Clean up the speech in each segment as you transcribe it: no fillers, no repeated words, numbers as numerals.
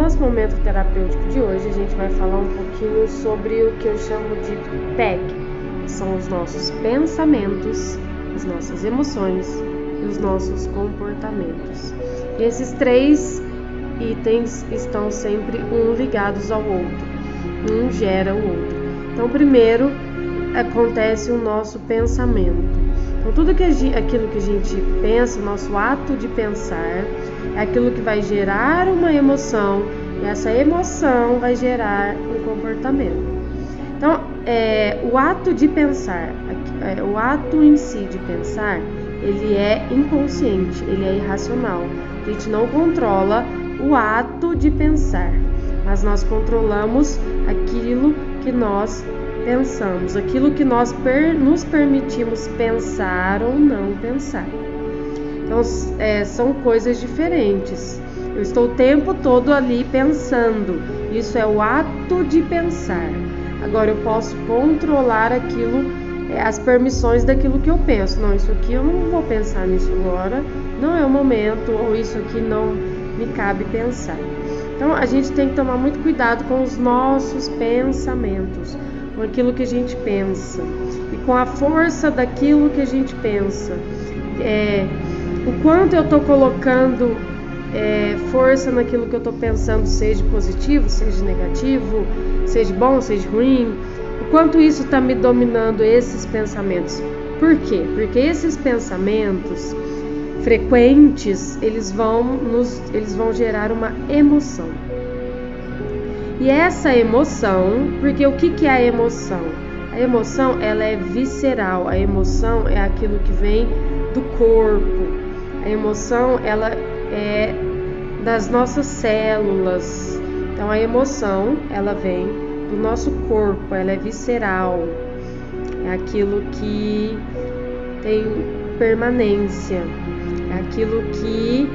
nosso momento terapêutico de hoje, a gente vai falar um pouquinho sobre o que eu chamo de PEC, que são os nossos pensamentos, as nossas emoções e os nossos comportamentos. E esses três itens estão sempre ligados ao outro, um gera o outro. Então, primeiro acontece o nosso pensamento. Então, tudo aquilo que a gente pensa, o nosso ato de pensar, é aquilo que vai gerar uma emoção, e essa emoção vai gerar um comportamento. Então, o ato de pensar, o ato em si de pensar, ele é inconsciente, ele é irracional. A gente não controla o ato de pensar, mas nós controlamos aquilo que nós pensamos, aquilo que nós nos permitimos pensar ou não pensar. Então, são coisas diferentes. Eu estou o tempo todo ali pensando. Isso é o ato de pensar. Agora, eu posso controlar aquilo, as permissões daquilo que eu penso. Não, isso aqui eu não vou pensar nisso agora. Não é o momento, ou isso aqui não me cabe pensar. Então, a gente tem que tomar muito cuidado com os nossos pensamentos, com aquilo que a gente pensa e com a força daquilo que a gente pensa. O quanto eu estou colocando força naquilo que eu estou pensando, seja positivo, seja negativo, seja bom, seja ruim, o quanto isso está me dominando, esses pensamentos. Por quê? Porque esses pensamentos frequentes, eles vão gerar uma emoção. E essa emoção, porque o que é a emoção? A emoção, ela é visceral, a emoção é aquilo que vem do corpo. A emoção, ela é das nossas células. Então, a emoção, ela vem do nosso corpo, ela é visceral. É aquilo que tem permanência, é aquilo que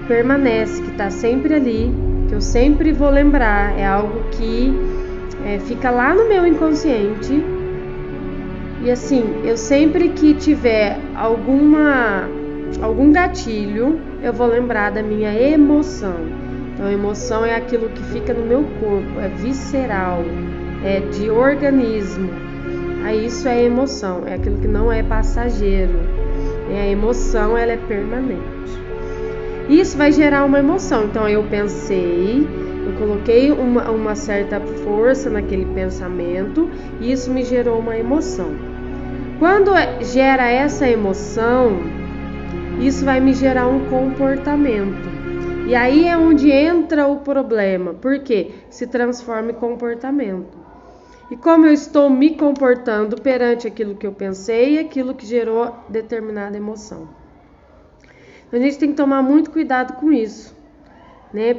permanece, que está sempre ali, que eu sempre vou lembrar, é algo que fica lá no meu inconsciente. E assim, eu sempre que tiver algum gatilho, eu vou lembrar da minha emoção. Então, a emoção é aquilo que fica no meu corpo, é visceral, é de organismo. Aí isso é emoção, é aquilo que não é passageiro. A emoção, ela é permanente. Isso vai gerar uma emoção. Então, eu pensei, eu coloquei uma certa força naquele pensamento e isso me gerou uma emoção. Quando gera essa emoção, isso vai me gerar um comportamento. E aí é onde entra o problema. Por quê? Se transforma em comportamento. E como eu estou me comportando perante aquilo que eu pensei e aquilo que gerou determinada emoção. Então, a gente tem que tomar muito cuidado com isso, né?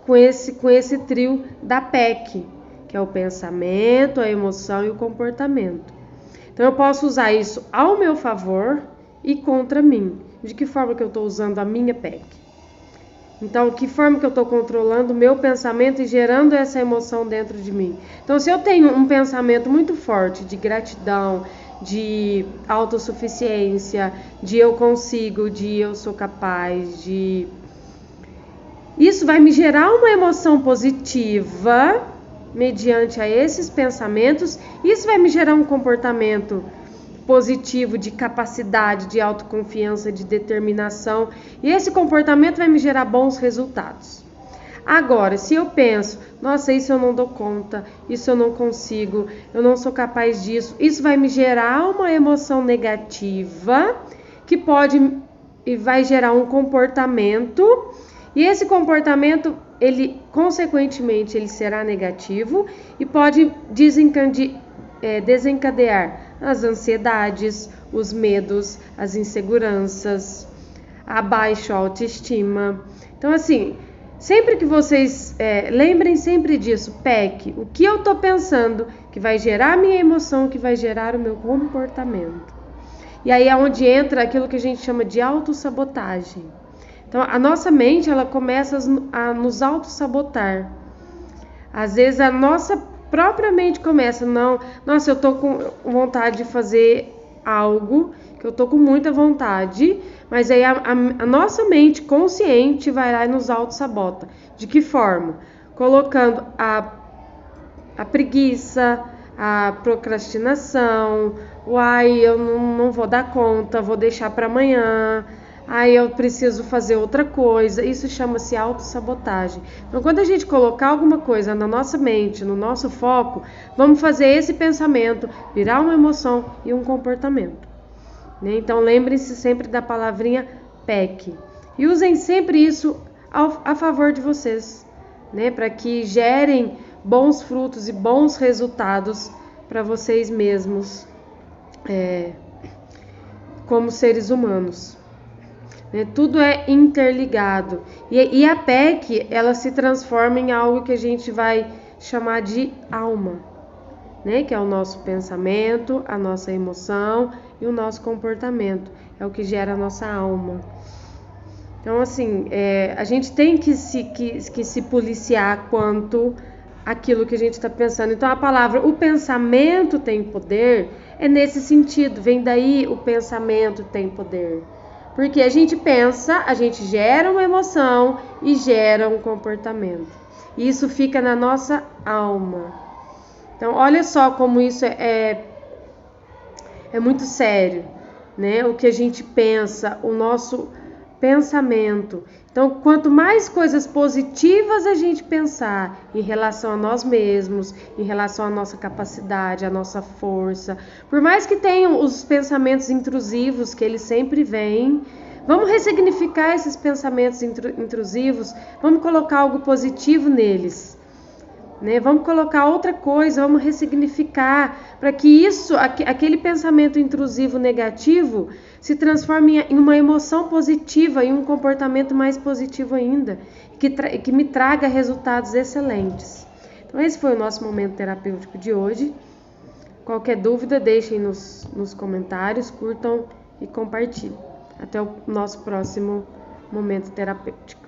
Com esse trio da PEC, que é o pensamento, a emoção e o comportamento. Então, eu posso usar isso ao meu favor e contra mim. De que forma que eu estou usando a minha PEC? Então, que forma que eu estou controlando o meu pensamento e gerando essa emoção dentro de mim? Então, se eu tenho um pensamento muito forte de gratidão, de autossuficiência, de eu consigo, de eu sou capaz, isso vai me gerar uma emoção positiva mediante a esses pensamentos. Isso vai me gerar um comportamento positivo de capacidade, de autoconfiança, de determinação. E esse comportamento vai me gerar bons resultados. Agora, se eu penso, nossa, isso eu não dou conta, isso eu não consigo, eu não sou capaz disso, isso vai me gerar uma emoção negativa que vai gerar um comportamento, e esse comportamento, ele consequentemente, ele será negativo e pode desencadear as ansiedades, os medos, as inseguranças, a baixa autoestima. Então, assim, sempre que vocês lembrem sempre disso, PEC, o que eu estou pensando que vai gerar a minha emoção, que vai gerar o meu comportamento. E aí é onde entra aquilo que a gente chama de autossabotagem. Então, a nossa mente, ela começa a nos autossabotar. Às vezes, a nossa própria mente começa, nossa, eu tô com vontade de fazer algo que que eu tô com muita vontade, mas aí a nossa mente consciente vai lá e nos auto-sabota. De que forma? Colocando a preguiça, a procrastinação, eu não vou dar conta, vou deixar para amanhã, eu preciso fazer outra coisa. Isso chama-se autossabotagem. Então, quando a gente colocar alguma coisa na nossa mente, no nosso foco, vamos fazer esse pensamento virar uma emoção e um comportamento. Então, lembrem-se sempre da palavrinha PEC. E usem sempre isso a favor de vocês, para que gerem bons frutos e bons resultados para vocês mesmos, como seres humanos. Tudo é interligado. E a PEC, ela se transforma em algo que a gente vai chamar de alma, que é o nosso pensamento, a nossa emoção e o nosso comportamento. É o que gera a nossa alma. Então, assim, a gente tem que se policiar quanto àquilo que a gente está pensando. Então, a palavra, o pensamento tem poder, é nesse sentido. Vem daí o pensamento tem poder. Porque a gente pensa, a gente gera uma emoção e gera um comportamento. E isso fica na nossa alma. Então, olha só como isso é muito sério, O que a gente pensa, o nosso pensamento. Então, quanto mais coisas positivas a gente pensar em relação a nós mesmos, em relação à nossa capacidade, à nossa força, por mais que tenham os pensamentos intrusivos, que eles sempre vêm, vamos ressignificar esses pensamentos intrusivos, vamos colocar algo positivo neles. Vamos colocar outra coisa, vamos ressignificar para que aquele pensamento intrusivo negativo se transforme em uma emoção positiva e um comportamento mais positivo ainda, que me traga resultados excelentes. Então esse foi o nosso momento terapêutico de hoje. Qualquer dúvida, deixem nos comentários, curtam e compartilhem. Até o nosso próximo momento terapêutico.